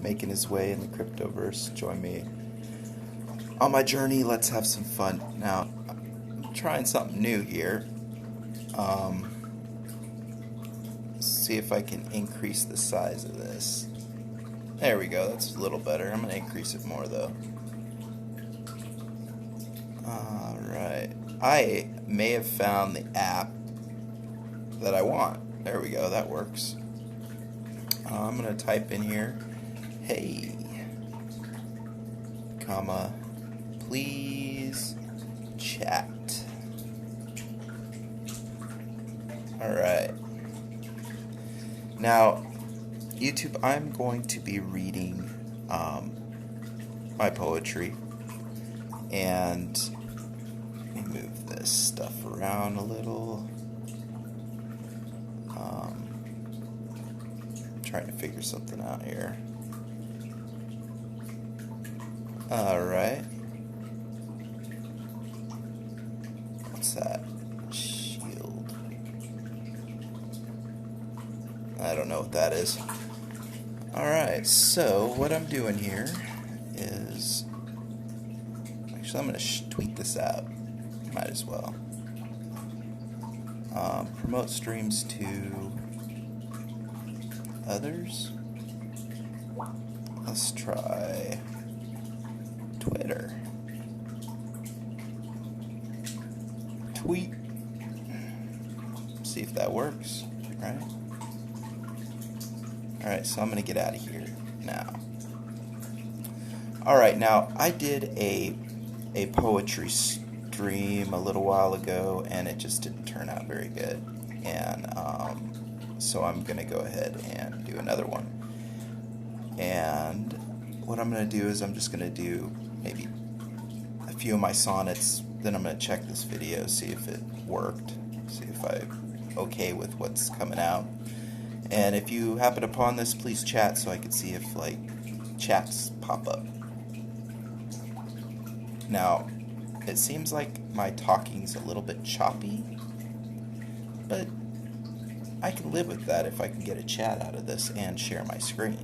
making his way in the cryptoverse. Join me on my journey. Let's have some fun. Now, I'm trying something new here. See if I can increase the size of this. There we go, that's a little better. I'm going to increase it more though. Alright. I may have found the app that I want. There we go, that works. I'm going to type in here, hey, comma, please chat. Alright. Now, YouTube, I'm going to be reading my poetry, and let me move this stuff around a little. I'm trying to figure something out here. Alright. What's that? Shield. I don't know what that is. Alright, so what I'm doing here is... Actually, I'm going to tweet this out. Might as well. Promote streams to others. Let's try Twitter. Tweet. See if that works, right? Alright, so I'm going to get out of here now. Alright, now I did a poetry stream a little while ago, and it just didn't turn out very good. And so I'm going to go ahead and do another one. And what I'm going to do is I'm just going to do maybe a few of my sonnets, then I'm going to check this video, see if it worked, see if I'm okay with what's coming out. And if you happen upon this, please chat so I can see if, like, chats pop up. Now, it seems like my talking's a little bit choppy, but I can live with that if I can get a chat out of this and share my screen,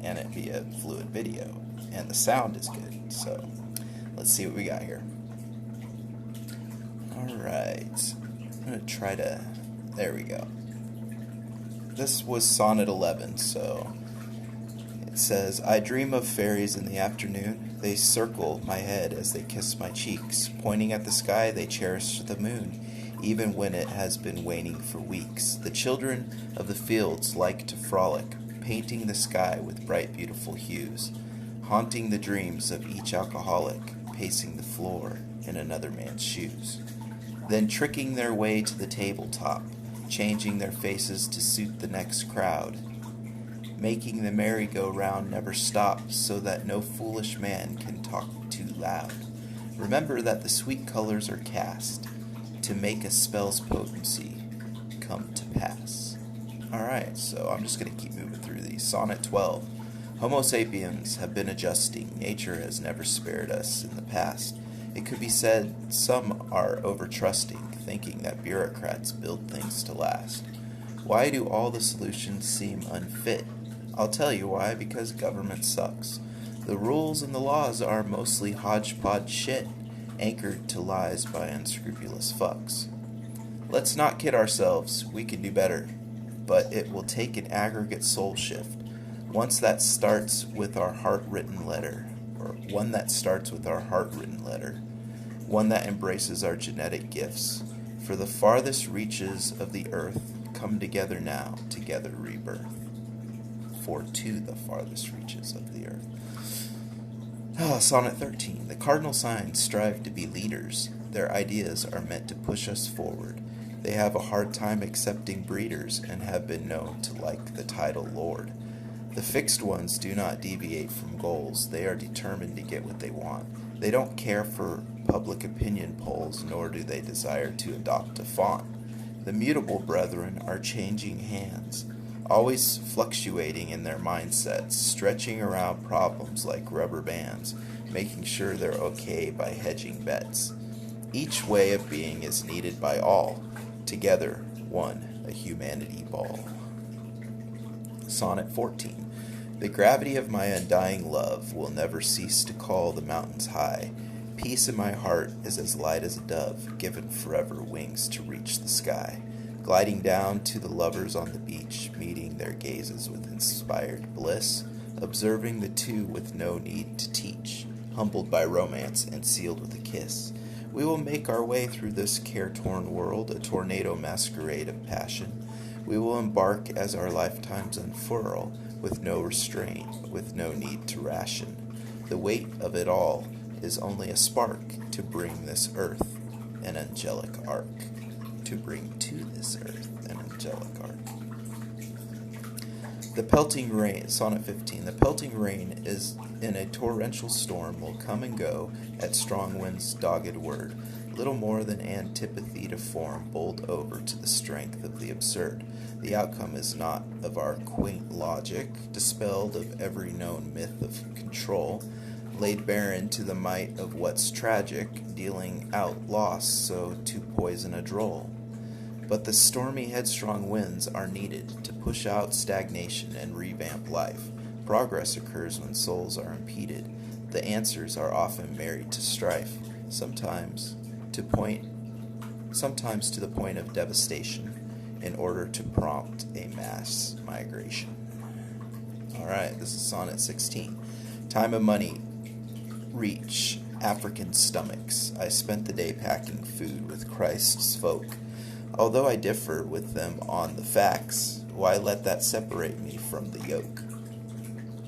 and it be a fluid video, and the sound is good. So, let's see what we got here. Alright, I'm going to try to, there we go. This was Sonnet 11, so it says, I dream of fairies in the afternoon. They circle my head as they kiss my cheeks. Pointing at the sky, they cherish the moon, even when it has been waning for weeks. The children of the fields like to frolic, painting the sky with bright, beautiful hues, haunting the dreams of each alcoholic, pacing the floor in another man's shoes. Then tricking their way to the tabletop, changing their faces to suit the next crowd, making the merry-go-round never stop so that no foolish man can talk too loud. Remember that the sweet colors are cast to make a spell's potency come to pass. Alright, so I'm just going to keep moving through these. Sonnet 12. Homo sapiens have been adjusting. Nature has never spared us in the past. It could be said some are over-trusting, thinking that bureaucrats build things to last. Why do all the solutions seem unfit? I'll tell you why, because government sucks. The rules and the laws are mostly hodgepodge shit, anchored to lies by unscrupulous fucks. Let's not kid ourselves, we can do better, but it will take an aggregate soul shift. One that starts with our heart-written letter, one that embraces our genetic gifts. For the farthest reaches of the earth come together now, together rebirth. For to the farthest reaches of the earth. Sonnet 13. The cardinal signs strive to be leaders. Their ideas are meant to push us forward. They have a hard time accepting breeders and have been known to like the title Lord. The fixed ones do not deviate from goals. They are determined to get what they want. They don't care for public opinion polls, nor do they desire to adopt a font. The mutable brethren are changing hands, always fluctuating in their mindsets, stretching around problems like rubber bands, making sure they're okay by hedging bets. Each way of being is needed by all. Together, one, a humanity ball. Sonnet 14. The gravity of my undying love will never cease to call the mountains high. Peace in my heart is as light as a dove, given forever wings to reach the sky. Gliding down to the lovers on the beach, meeting their gazes with inspired bliss, observing the two with no need to teach, humbled by romance and sealed with a kiss. We will make our way through this care-torn world, a tornado masquerade of passion. We will embark as our lifetimes unfurl, with no restraint, with no need to ration. The weight of it all is only a spark to bring this earth an angelic arc. To bring to this earth an angelic arc. The pelting rain, Sonnet 15. The pelting rain is in a torrential storm will come and go at strong wind's dogged word, little more than antipathy to form, bowled over to the strength of the absurd. The outcome is not of our quaint logic, dispelled of every known myth of control, laid barren to the might of what's tragic, dealing out loss so to poison a droll. But the stormy, headstrong winds are needed to push out stagnation and revamp life. Progress occurs when souls are impeded. The answers are often married to strife, sometimes to the point of devastation, in order to prompt a mass migration. Alright, this is Sonnet 16. Time and money reach African stomachs. I spent the day packing food with Christ's folk. Although I differ with them on the facts, why let that separate me from the yoke?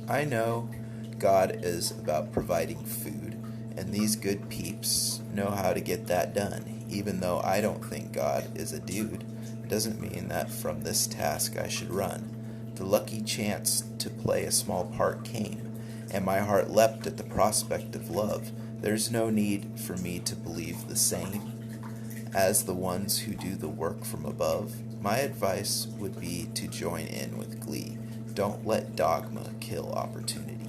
I know God is about providing food, and these good peeps know how to get that done. Even though I don't think God is a dude, doesn't mean that from this task I should run. The lucky chance to play a small part came, and my heart leapt at the prospect of love. There's no need for me to believe the same as the ones who do the work from above. My advice would be to join in with glee. Don't let dogma kill opportunity.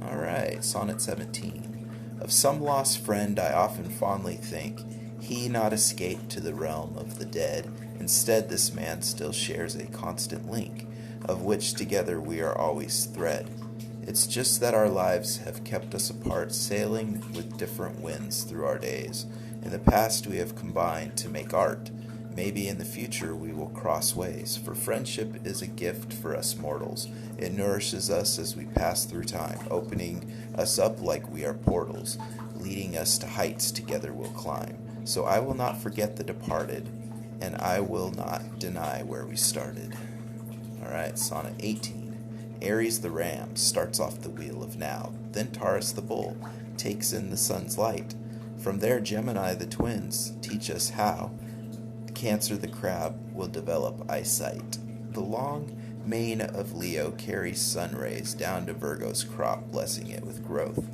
Alright, Sonnet 17. Of some lost friend I often fondly think, he not escaped to the realm of the dead. Instead, this man still shares a constant link, of which together we are always thread. It's just that our lives have kept us apart, sailing with different winds through our days. In the past we have combined to make art. Maybe in the future we will cross ways, for friendship is a gift for us mortals. It nourishes us as we pass through time, opening us up like we are portals, leading us to heights together we'll climb. So I will not forget the departed, and I will not deny where we started. Alright, Sonnet 18. Aries the ram starts off the wheel of now, then Taurus the bull takes in the sun's light. From there Gemini the twins teach us how. Cancer the crab will develop eyesight. The long mane of Leo carries sun rays down to Virgo's crop, blessing it with growth,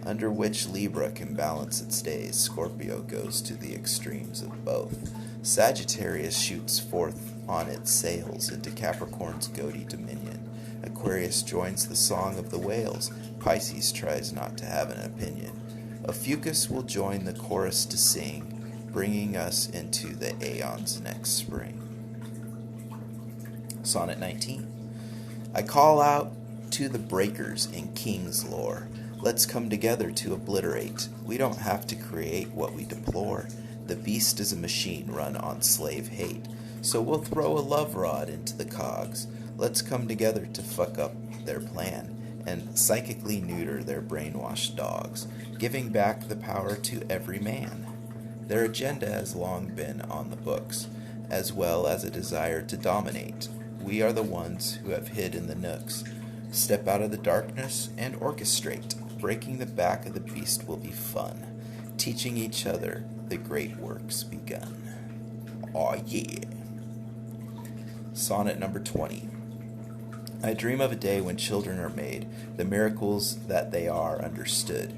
under which Libra can balance its days. Scorpio goes to the extremes of both. Sagittarius shoots forth on its sails into Capricorn's goaty dominion. Aquarius joins the song of the whales. Pisces tries not to have an opinion. Ophiuchus will join the chorus to sing, bringing us into the aeons next spring. Sonnet 19. I call out to the breakers in King's lore. Let's come together to obliterate. We don't have to create what we deplore. The beast is a machine run on slave hate. So we'll throw a love rod into the cogs. Let's come together to fuck up their plan and psychically neuter their brainwashed dogs, giving back the power to every man. Their agenda has long been on the books, as well as a desire to dominate. We are the ones who have hid in the nooks. Step out of the darkness and orchestrate. Breaking the back of the beast will be fun. Teaching each other the great works begun. Aw yeah. Sonnet number 20. I dream of a day when children are made, the miracles that they are understood,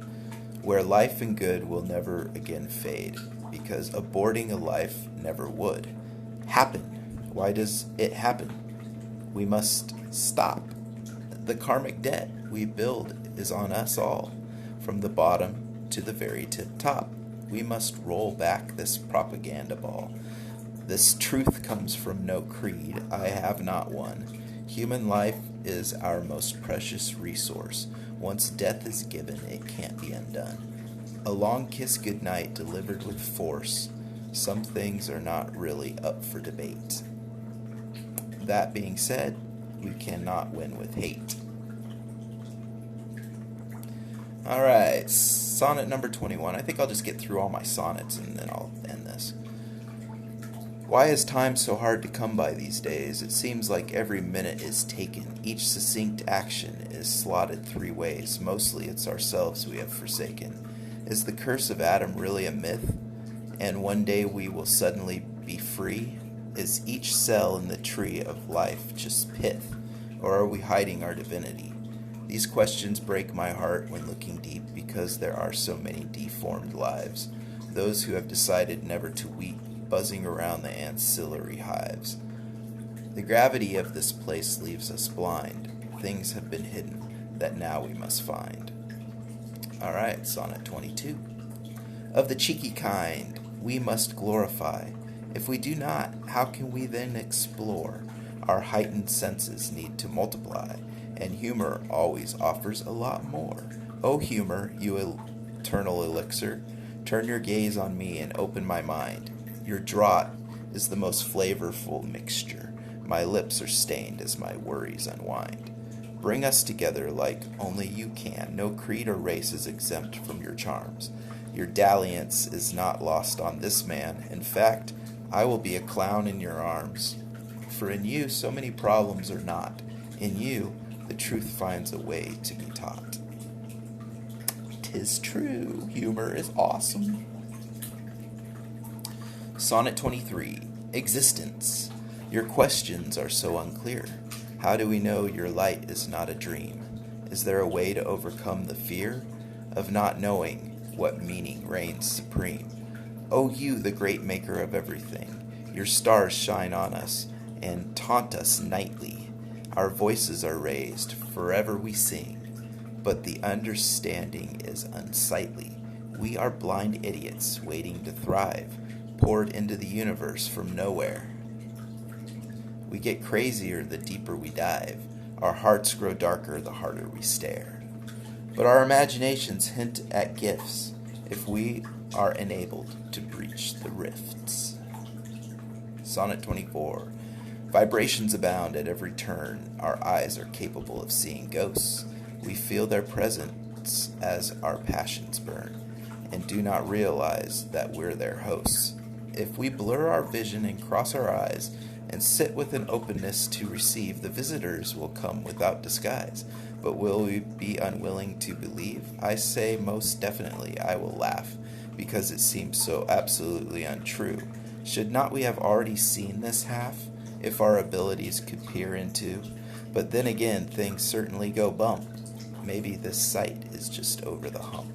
where life and good will never again fade, because aborting a life never would. Happen. Why does it happen? We must stop. The karmic debt we build is on us all, from the bottom to the very tip top. We must roll back this propaganda ball. This truth comes from no creed. I have not one. Human life is our most precious resource. Once death is given, it can't be undone. A long kiss goodnight delivered with force. Some things are not really up for debate. That being said, we cannot win with hate. Alright, sonnet number 21. I think I'll just get through all my sonnets and then I'll end this. Why is time so hard to come by these days? It seems like every minute is taken. Each succinct action is slotted 3 ways. Mostly it's ourselves we have forsaken. Is the curse of Adam really a myth? And one day we will suddenly be free? Is each cell in the tree of life just pith? Or are we hiding our divinity? These questions break my heart when looking deep because there are so many deformed lives. Those who have decided never to weep, buzzing around the ancillary hives. The gravity of this place leaves us blind. Things have been hidden that now we must find. Alright, Sonnet 22. Of the cheeky kind, we must glorify. If we do not, how can we then explore? Our heightened senses need to multiply, and humor always offers a lot more. Oh humor, you eternal elixir, turn your gaze on me and open my mind. Your draught is the most flavorful mixture. My lips are stained as my worries unwind. Bring us together like only you can. No creed or race is exempt from your charms. Your dalliance is not lost on this man. In fact, I will be a clown in your arms. For in you, so many problems are not. In you, the truth finds a way to be taught. 'Tis true. Humor is awesome. Sonnet 23. Existence. Your questions are so unclear. How do we know your light is not a dream? Is there a way to overcome the fear of not knowing what meaning reigns supreme? O you, the great maker of everything, your stars shine on us and taunt us nightly. Our voices are raised, forever we sing, but the understanding is unsightly. We are blind idiots waiting to thrive, poured into the universe from nowhere. We get crazier the deeper we dive. Our hearts grow darker the harder we stare. But our imaginations hint at gifts if we are enabled to breach the rifts. Sonnet 24. Vibrations abound at every turn. Our eyes are capable of seeing ghosts. We feel their presence as our passions burn, and do not realize that we're their hosts. If we blur our vision and cross our eyes and sit with an openness to receive, the visitors will come without disguise. But will we be unwilling to believe? I say most definitely I will laugh, because it seems so absolutely untrue. Should not we have already seen this half, if our abilities could peer into? But then again, things certainly go bump. Maybe this sight is just over the hump.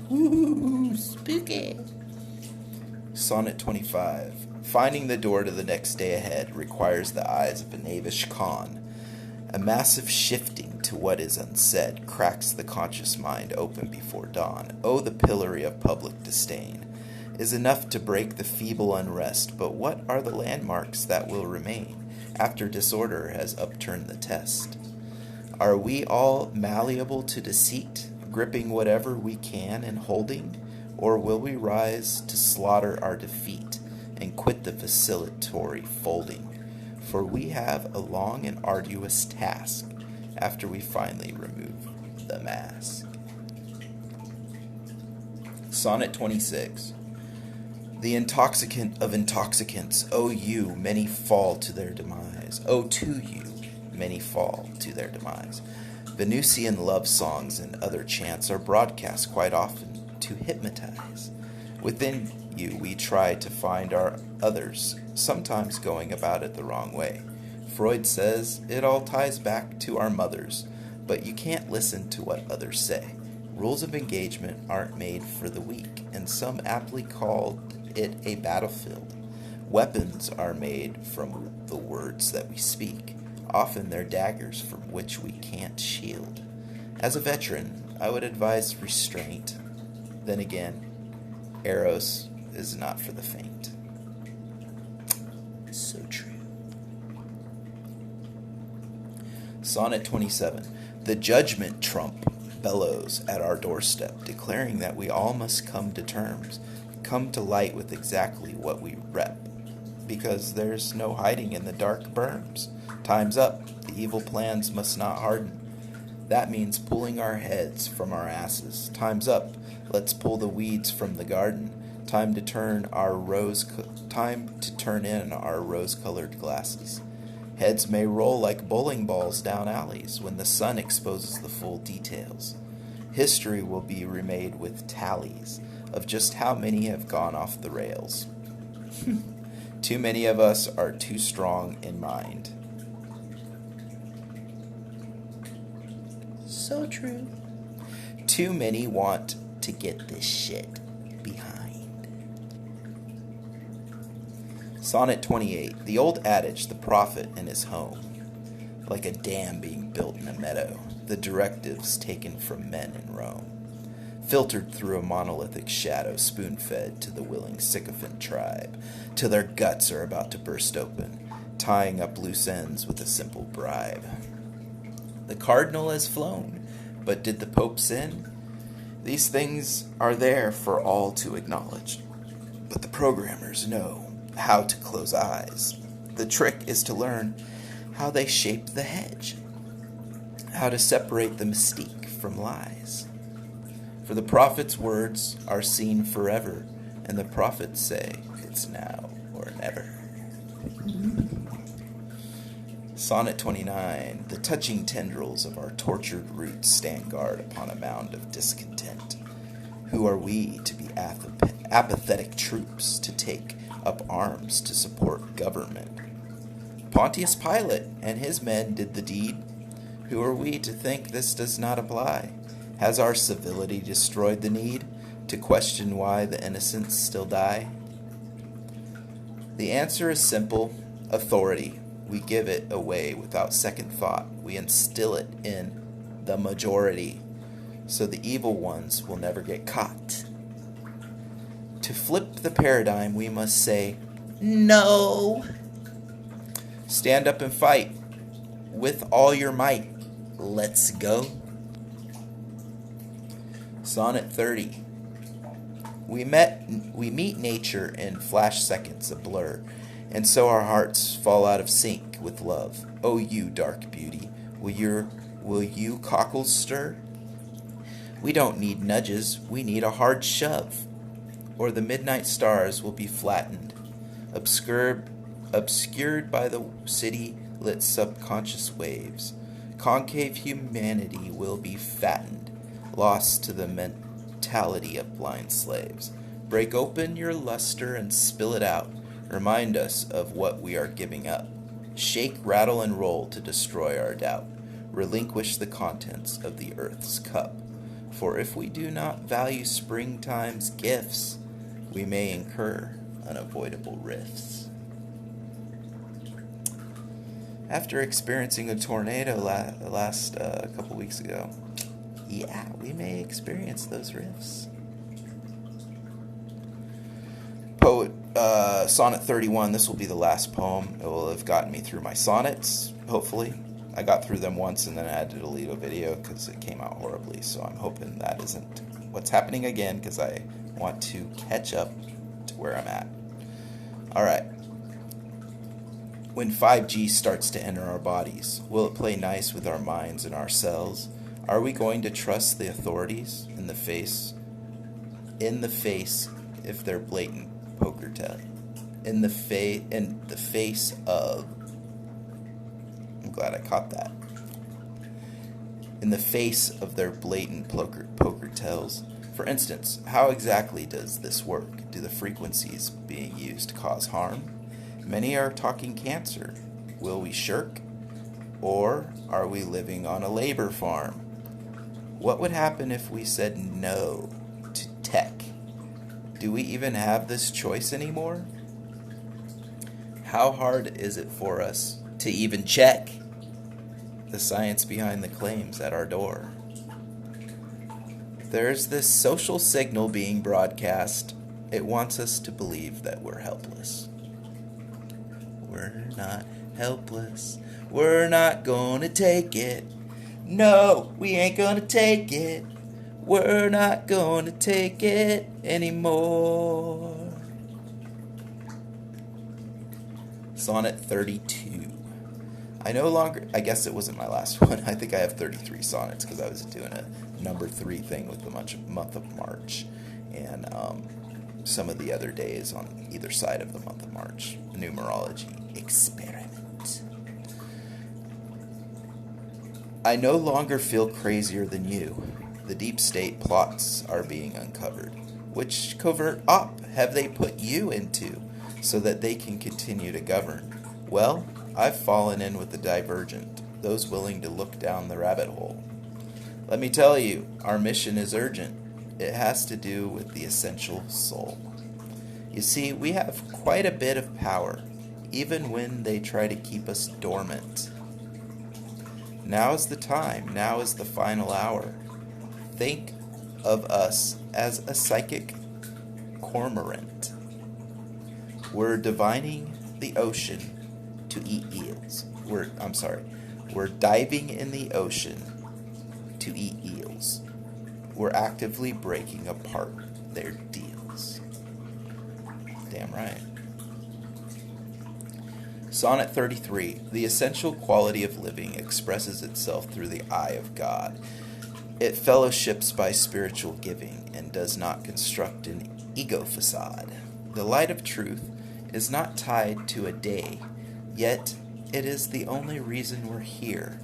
Woo, spooky. Sonnet 25. Finding the door to the next day ahead requires the eyes of a knavish con. A massive shifting to what is unsaid cracks the conscious mind open before dawn. Oh, the pillory of public disdain is enough to break the feeble unrest, but what are the landmarks that will remain after disorder has upturned the test? Are we all malleable to deceit, gripping whatever we can and holding? Or will we rise to slaughter our defeat and quit the vacillatory folding? For we have a long and arduous task after we finally remove the mask. Sonnet 26. The intoxicant of intoxicants, O you, many fall to their demise. O to you, many fall to their demise. Venusian love songs and other chants are broadcast quite often to hypnotize. Within you we try to find our others, sometimes going about it the wrong way. Freud says it all ties back to our mothers, but you can't listen to what others say. Rules of engagement aren't made for the weak, and some aptly called it a battlefield. Weapons are made from the words that we speak. Often they're daggers from which we can't shield. As a veteran, I would advise restraint. Then again, Eros is not for the faint. So true. Sonnet 27. The judgment trump bellows at our doorstep, declaring that we all must come to terms, come to light with exactly what we rep. Because there's no hiding in the dark berms. Time's up. The evil plans must not harden. That means pulling our heads from our asses. Time's up. Let's pull the weeds from the garden. Time to turn in our rose-colored glasses. Heads may roll like bowling balls down alleys when the sun exposes the full details. History will be remade with tallies of just how many have gone off the rails. Too many of us are too strong in mind. So true. Too many want to get this shit behind. Sonnet 28. The old adage, the prophet in his home. Like a dam being built in a meadow, the directives taken from men in Rome. Filtered through a monolithic shadow, spoon-fed to the willing sycophant tribe, till their guts are about to burst open, tying up loose ends with a simple bribe. The cardinal has flown, but did the Pope sin? These things are there for all to acknowledge, but the programmers know how to close eyes. The trick is to learn how they shape the hedge, how to separate the mystique from lies. For the prophet's words are seen forever, and the prophets say it's now or never. Sonnet 29. The touching tendrils of our tortured roots stand guard upon a mound of discontent. Who are we to be apathetic troops to take up arms to support government? Pontius Pilate and his men did the deed. Who are we to think this does not apply? Has our civility destroyed the need to question why the innocents still die? The answer is simple: authority. We give it away without second thought. We instill it in the majority, so the evil ones will never get caught. To flip the paradigm, we must say, no. Stand up and fight with all your might. Let's go. Sonnet 30. We meet nature in flash seconds, a blur, and so our hearts fall out of sync with love. Oh, you dark beauty, will you cockles stir? We don't need nudges, we need a hard shove, or the midnight stars will be flattened, obscured by the city-lit subconscious waves. Concave humanity will be fattened, lost to the mentality of blind slaves. Break open your luster and spill it out. Remind us of what we are giving up. Shake, rattle, and roll to destroy our doubt. Relinquish the contents of the earth's cup. For if we do not value springtime's gifts, we may incur unavoidable rifts. After experiencing a tornado last couple weeks ago, yeah, we may experience those rifts. Poet Sonnet 31. This will be the last poem. It will have gotten me through my sonnets, hopefully. I got through them once and then I had to delete a video because it came out horribly. So I'm hoping that isn't what's happening again, because I want to catch up to where I'm at. Alright. When 5G starts to enter our bodies, will it play nice with our minds and our cells? Are we going to trust the authorities in the face if they're blatant poker tell? In the face of, I'm glad I caught that. In the face of their blatant poker tells. For instance, how exactly does this work? Do the frequencies being used cause harm? Many are talking cancer. Will we shirk? Or are we living on a labor farm? What would happen if we said no to tech? Do we even have this choice anymore? How hard is it for us to even check the science behind the claims at our door? There's this social signal being broadcast. It wants us to believe that we're helpless. We're not helpless. We're not gonna take it. No, we ain't gonna take it. We're not gonna take it anymore. Sonnet 32. I guess it wasn't my last one. I think I have 33 sonnets because I was doing a number 3 thing with the month of March and some of the other days on either side of the month of March. A numerology experiment. I no longer feel crazier than you. The deep state plots are being uncovered. Which covert op have they put you into so that they can continue to govern? Well, I've fallen in with the divergent, those willing to look down the rabbit hole. Let me tell you, our mission is urgent. It has to do with the essential soul. You see, we have quite a bit of power, even when they try to keep us dormant. Now is the time. Now is the final hour. Think of us as a psychic cormorant. We're divining the ocean to eat eels. We're diving in the ocean to eat eels. We're actively breaking apart their deals. Damn right. Sonnet 33. The essential quality of living expresses itself through the eye of God. It fellowships by spiritual giving and does not construct an ego facade. The light of truth is not tied to a day, yet it is the only reason we're here.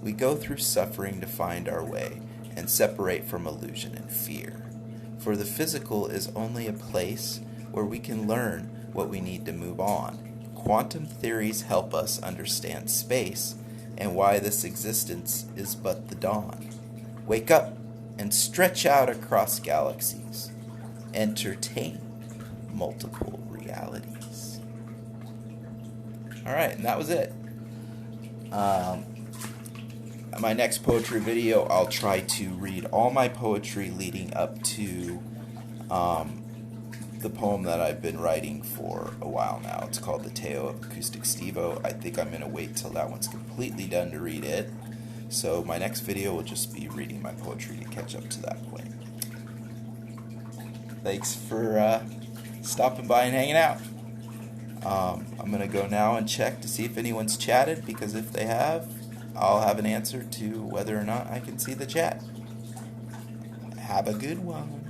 We go through suffering to find our way and separate from illusion and fear. For the physical is only a place where we can learn what we need to move on. Quantum theories help us understand space and why this existence is but the dawn. Wake up and stretch out across galaxies. Entertain multiple realities. Alright, and that was it. My next poetry video, I'll try to read all my poetry leading up to the poem that I've been writing for a while now. It's called The Tale of Acoustic Stevo. I think I'm going to wait till that one's completely done to read it. So my next video will just be reading my poetry to catch up to that point. Thanks for stopping by and hanging out. I'm going to go now and check to see if anyone's chatted, because if they have, I'll have an answer to whether or not I can see the chat. Have a good one.